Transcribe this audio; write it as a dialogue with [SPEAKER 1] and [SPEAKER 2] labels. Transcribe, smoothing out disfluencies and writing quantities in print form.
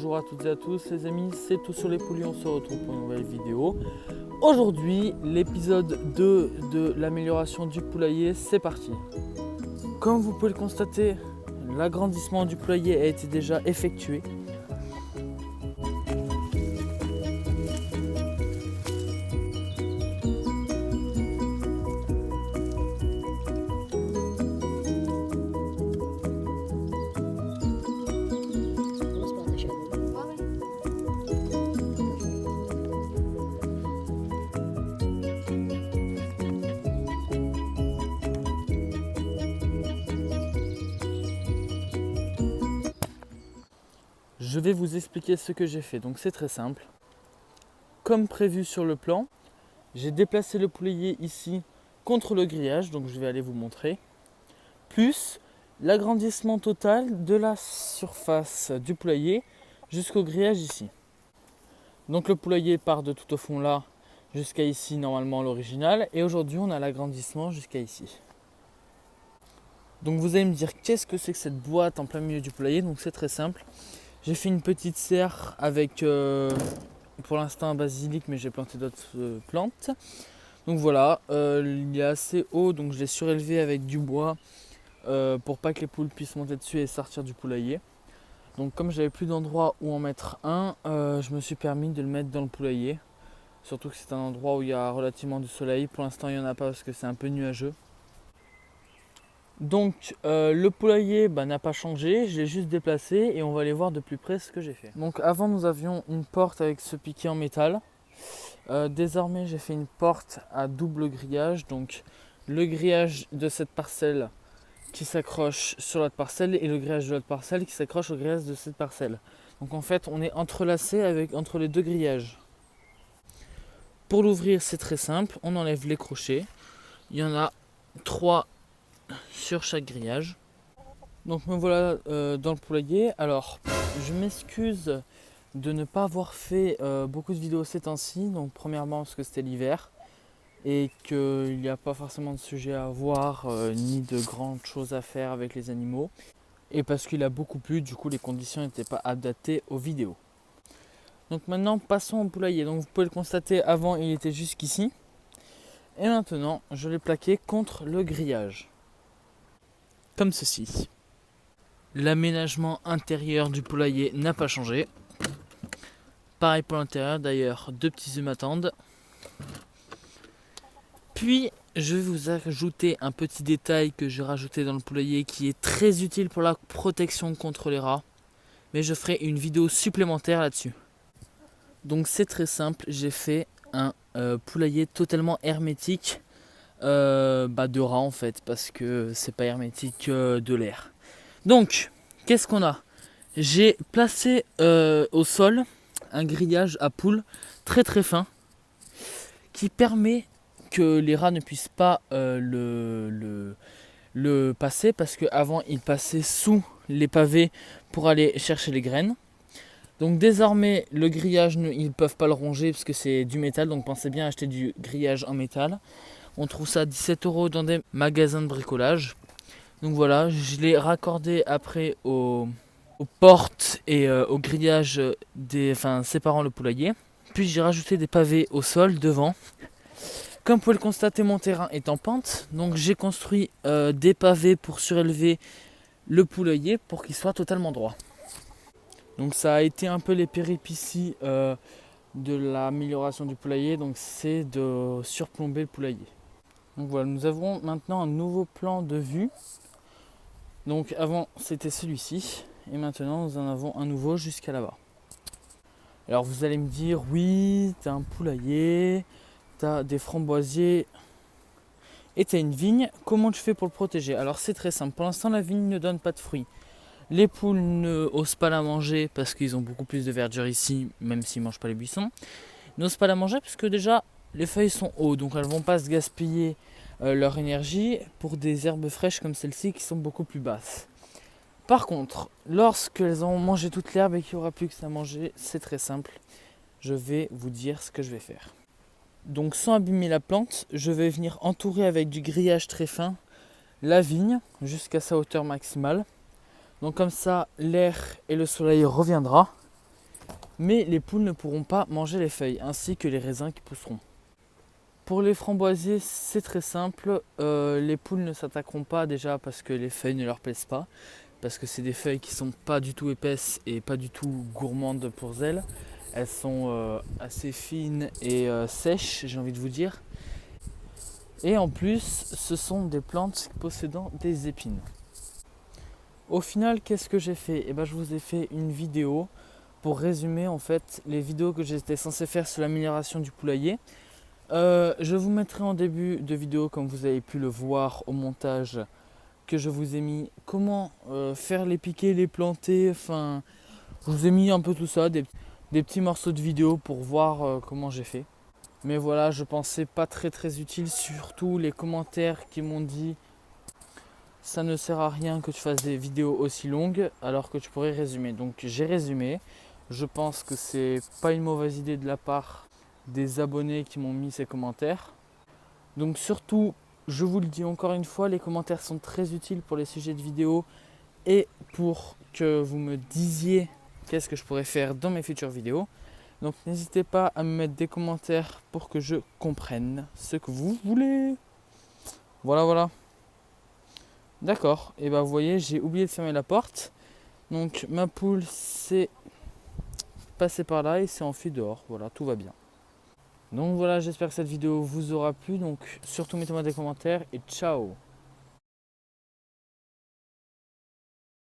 [SPEAKER 1] bonjour à toutes et à tous les amis, c'est Tout sur les poulies, on se retrouve pour une nouvelle vidéo. Aujourd'hui, l'épisode 2 de l'amélioration du poulailler, c'est parti. Comme vous pouvez le constater, l'agrandissement du poulailler a été déjà effectué. Je vais vous expliquer ce que j'ai fait, donc c'est très simple. Comme prévu sur le plan, j'ai déplacé le poulailler ici contre le grillage, donc je vais aller vous montrer. Plus l'agrandissement total de la surface du poulailler jusqu'au grillage ici. Donc le poulailler part de tout au fond là jusqu'à ici, normalement l'original, et aujourd'hui on a l'agrandissement jusqu'à ici. Donc vous allez me dire qu'est-ce que c'est que cette boîte en plein milieu du poulailler, donc c'est très simple. J'ai fait une petite serre avec pour l'instant un basilic, mais j'ai planté d'autres plantes. Donc voilà, il est assez haut, donc je l'ai surélevé avec du bois pour pas que les poules puissent monter dessus et sortir du poulailler. Donc comme j'avais plus d'endroit où en mettre un, je me suis permis de le mettre dans le poulailler. Surtout que c'est un endroit où il y a relativement du soleil. Pour l'instant il n'y en a pas parce que c'est un peu nuageux. Donc le poulailler n'a pas changé, je l'ai juste déplacé et on va aller voir de plus près ce que j'ai fait. Donc avant nous avions une porte avec ce piquet en métal. Désormais j'ai fait une porte à double grillage, donc le grillage de cette parcelle qui s'accroche sur l'autre parcelle et le grillage de l'autre parcelle qui s'accroche au grillage de cette parcelle. Donc en fait on est entrelacé entre les deux grillages. Pour l'ouvrir c'est très simple, on enlève les crochets, il y en a 3 sur chaque grillage. Donc me voilà dans le poulailler. Alors je m'excuse de ne pas avoir fait beaucoup de vidéos ces temps-ci. Donc premièrement parce que c'était l'hiver et qu'il n'y a pas forcément de sujet à voir ni de grandes choses à faire avec les animaux, et parce qu'il a beaucoup plu, du coup les conditions n'étaient pas adaptées aux vidéos. Donc maintenant passons au poulailler. Donc vous pouvez le constater, avant il était jusqu'ici et maintenant je l'ai plaqué contre le grillage comme ceci. L'aménagement intérieur du poulailler n'a pas changé. Pareil pour l'intérieur, d'ailleurs 2 petits œufs m'attendent. Puis je vais vous ajouter un petit détail que j'ai rajouté dans le poulailler qui est très utile pour la protection contre les rats. Mais je ferai une vidéo supplémentaire là-dessus. Donc c'est très simple, j'ai fait un poulailler totalement hermétique de rats en fait, parce que c'est pas hermétique de l'air. Donc qu'est-ce qu'on a? J'ai placé au sol un grillage à poules très très fin qui permet que les rats ne puissent pas le passer, parce qu'avant il passait sous les pavés pour aller chercher les graines. Donc désormais le grillage ils ne peuvent pas le ronger parce que c'est du métal, donc pensez bien à acheter du grillage en métal. On trouve ça à 17 € dans des magasins de bricolage. Donc voilà, je l'ai raccordé après aux portes et au grillage séparant le poulailler. Puis j'ai rajouté des pavés au sol devant. Comme vous pouvez le constater, mon terrain est en pente, donc j'ai construit des pavés pour surélever le poulailler pour qu'il soit totalement droit. Donc ça a été un peu les péripéties de l'amélioration du poulailler, donc c'est de surplomber le poulailler. Donc voilà, nous avons maintenant un nouveau plan de vue. Donc avant c'était celui-ci et maintenant nous en avons un nouveau jusqu'à là-bas. Alors vous allez me dire, oui, t'as un poulailler, t'as des framboisiers et t'as une vigne, comment tu fais pour le protéger? Alors c'est très simple, pour l'instant la vigne ne donne pas de fruits. Les poules ne osent pas la manger parce qu'ils ont beaucoup plus de verdure ici, même s'ils ne mangent pas les buissons. Ils n'osent pas la manger parce que déjà les feuilles sont hautes, donc elles ne vont pas se gaspiller leur énergie pour des herbes fraîches comme celle-ci qui sont beaucoup plus basses. Par contre, lorsqu'elles ont mangé toute l'herbe et qu'il n'y aura plus que ça à manger, c'est très simple. Je vais vous dire ce que je vais faire. Donc sans abîmer la plante, je vais venir entourer avec du grillage très fin la vigne jusqu'à sa hauteur maximale. Donc comme ça, l'air et le soleil reviendra mais les poules ne pourront pas manger les feuilles ainsi que les raisins qui pousseront. Pour les framboisiers, c'est très simple. Les poules ne s'attaqueront pas déjà parce que les feuilles ne leur plaisent pas, parce que c'est des feuilles qui sont pas du tout épaisses et pas du tout gourmandes pour elles. Elles sont assez fines et sèches, j'ai envie de vous dire. Et en plus, ce sont des plantes possédant des épines. Au final, qu'est-ce que j'ai fait? Je vous ai fait une vidéo pour résumer en fait les vidéos que j'étais censé faire sur l'amélioration du poulailler. Je vous mettrai en début de vidéo, comme vous avez pu le voir au montage, que je vous ai mis comment faire les piquer, les planter. Enfin, je vous ai mis un peu tout ça, des petits morceaux de vidéo pour voir comment j'ai fait. Mais voilà, je pensais pas très utile, surtout les commentaires qui m'ont dit ça ne sert à rien que tu fasses des vidéos aussi longues alors que tu pourrais résumer. Donc j'ai résumé. Je pense que c'est pas une mauvaise idée de la part des abonnés qui m'ont mis ces commentaires. Donc surtout, je vous le dis encore une fois, les commentaires sont très utiles pour les sujets de vidéo et pour que vous me disiez qu'est-ce que je pourrais faire dans mes futures vidéos. Donc n'hésitez pas à me mettre des commentaires pour que je comprenne ce que vous voulez. Voilà. D'accord, et vous voyez, j'ai oublié de fermer la porte. Donc ma poule s'est passée par là et s'est enfuie dehors. Voilà, tout va bien. Donc voilà, j'espère que cette vidéo vous aura plu. Donc surtout mettez-moi des commentaires et ciao.